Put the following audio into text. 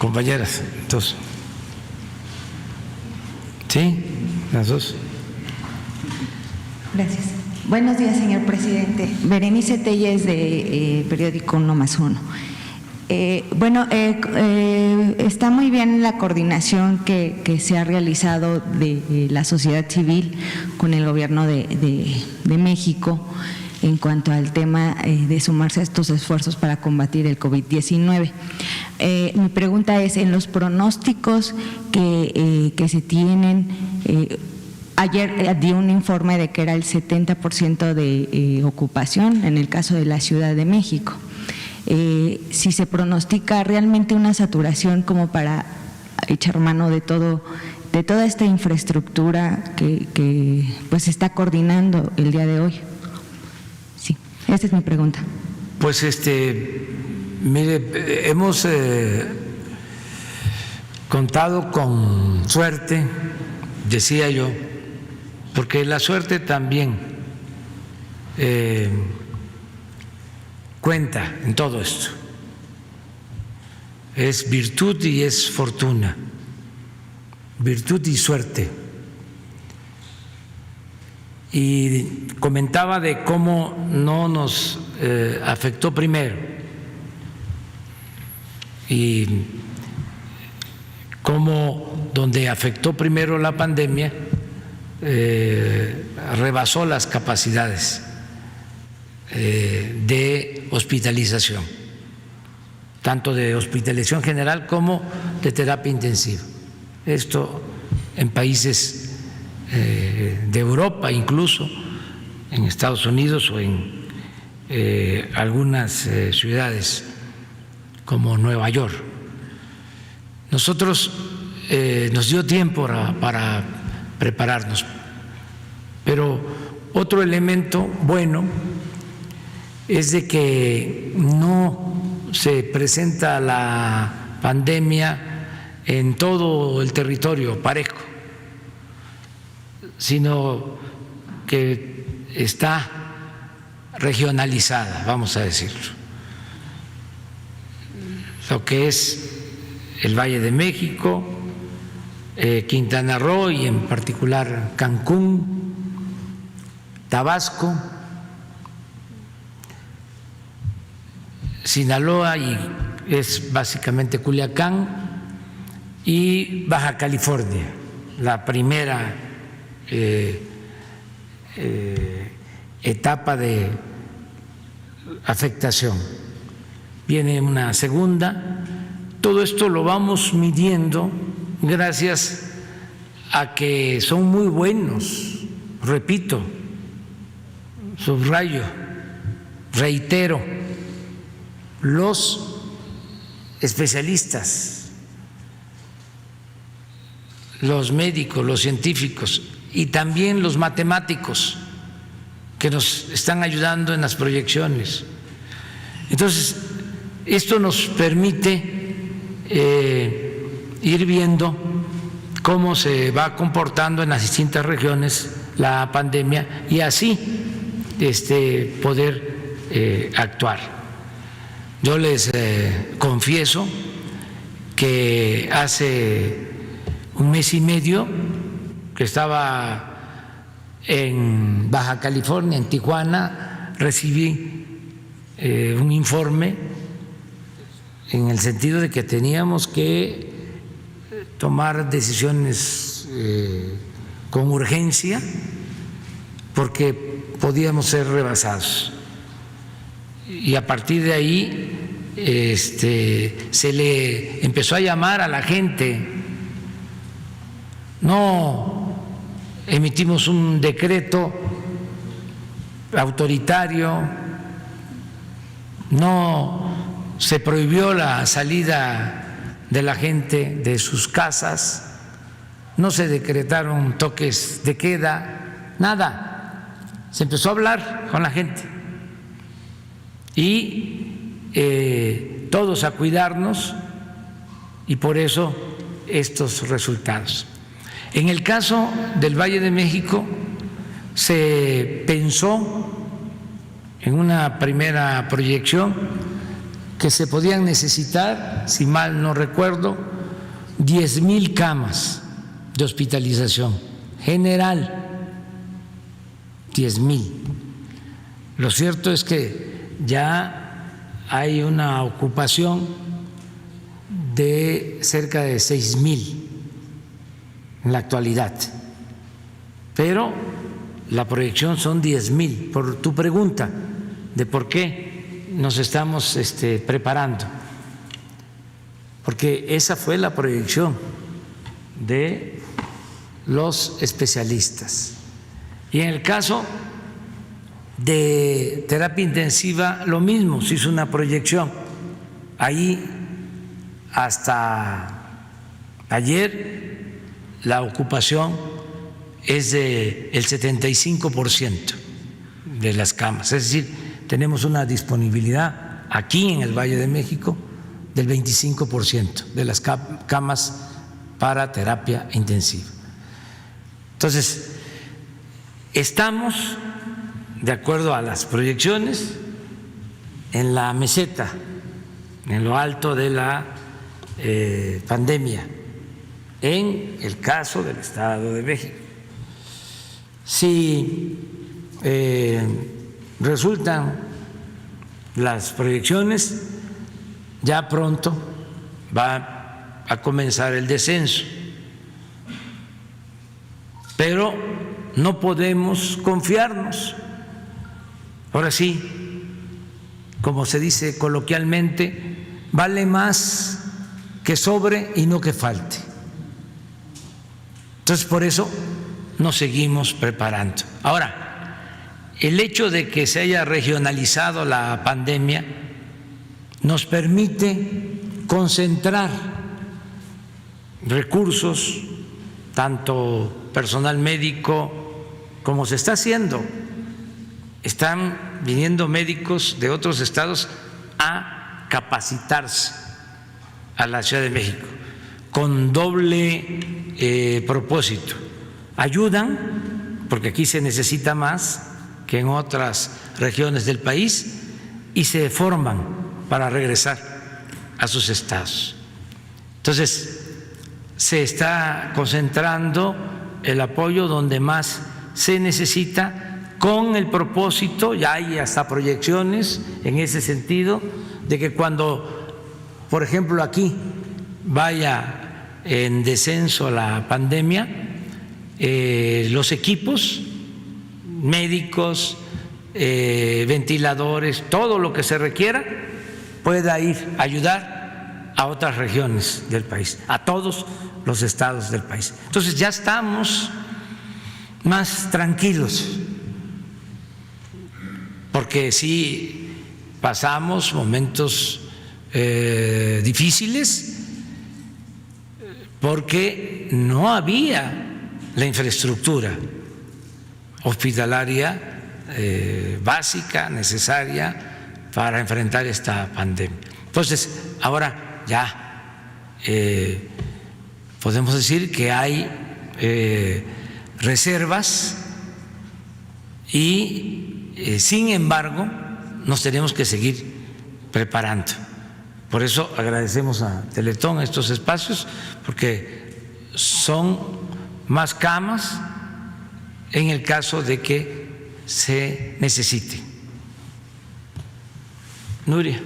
compañeras, dos. ¿Sí? Las dos. Gracias. Buenos días, señor presidente. Berenice Telles, de periódico 1+1. Está muy bien la coordinación que se ha realizado de la sociedad civil con el gobierno de México en cuanto al tema de sumarse a estos esfuerzos para combatir el COVID-19. Mi pregunta es, en los pronósticos que se tienen, ayer di un informe de que era el 70% de ocupación en el caso de la Ciudad de México. Si se pronostica realmente una saturación como para echar mano de toda esta infraestructura que pues se está coordinando el día de hoy. Sí, esa es mi pregunta. Pues mire, hemos contado con suerte, decía yo, porque la suerte también cuenta en todo esto. Es virtud y es fortuna, virtud y suerte. Y comentaba de cómo no nos afectó primero y cómo donde afectó primero la pandemia rebasó las capacidades de hospitalización, tanto de hospitalización general como de terapia intensiva. Esto en países de Europa, incluso en Estados Unidos o en algunas ciudades como Nueva York. Nosotros nos dio tiempo para prepararnos, pero otro elemento bueno es de que no se presenta la pandemia en todo el territorio parejo, sino que está regionalizada, vamos a decirlo. Lo que es el Valle de México, Quintana Roo y en particular Cancún, Tabasco, Sinaloa y es básicamente Culiacán, y Baja California, la primera etapa de afectación. Viene una segunda. Todo esto lo vamos midiendo gracias a que son muy buenos, repito, subrayo, reitero, los especialistas, los médicos, los científicos y también los matemáticos que nos están ayudando en las proyecciones. Entonces, esto nos permite ir viendo cómo se va comportando en las distintas regiones la pandemia y así poder actuar. Yo les confieso que hace un mes y medio que estaba en Baja California, en Tijuana, recibí un informe en el sentido de que teníamos que tomar decisiones con urgencia porque podíamos ser rebasados. Y a partir de ahí se le empezó a llamar a la gente. No emitimos un decreto autoritario, no se prohibió la salida de la gente de sus casas, no se decretaron toques de queda, nada. Se empezó a hablar con la gente y todos a cuidarnos, y por eso estos resultados. En el caso del Valle de México se pensó en una primera proyección que se podían necesitar, si mal no recuerdo, 10,000 camas de hospitalización general, 10,000. Lo cierto es que ya hay una ocupación de cerca de 6,000 en la actualidad, pero la proyección son 10,000. Por tu pregunta de por qué nos estamos preparando, porque esa fue la proyección de los especialistas. Y en el caso de terapia intensiva, lo mismo, se hizo una proyección. Ahí hasta ayer la ocupación es del 75% de las camas, es decir, tenemos una disponibilidad aquí en el Valle de México del 25% de las camas para terapia intensiva. Entonces, estamos, de acuerdo a las proyecciones, en la meseta, en lo alto de la pandemia, en el caso del Estado de México. Si resultan las proyecciones, ya pronto va a comenzar el descenso, pero no podemos confiarnos. Ahora sí, como se dice coloquialmente, vale más que sobre y no que falte. Entonces, por eso nos seguimos preparando. Ahora, el hecho de que se haya regionalizado la pandemia nos permite concentrar recursos, tanto personal médico como se está haciendo. Están viniendo médicos de otros estados a capacitarse a la Ciudad de México con doble propósito. Ayudan, porque aquí se necesita más que en otras regiones del país, y se forman para regresar a sus estados. Entonces, se está concentrando el apoyo donde más se necesita, con el propósito, ya hay hasta proyecciones en ese sentido, de que cuando, por ejemplo, aquí vaya en descenso la pandemia, los equipos médicos, ventiladores, todo lo que se requiera, pueda ir a ayudar a otras regiones del país, a todos los estados del país. Entonces ya estamos más tranquilos, porque sí pasamos momentos difíciles, porque no había la infraestructura hospitalaria básica, necesaria para enfrentar esta pandemia. Entonces, ahora ya podemos decir que hay reservas y, sin embargo, nos tenemos que seguir preparando. Por eso agradecemos a Teletón estos espacios, porque son más camas en el caso de que se necesite. Nuria.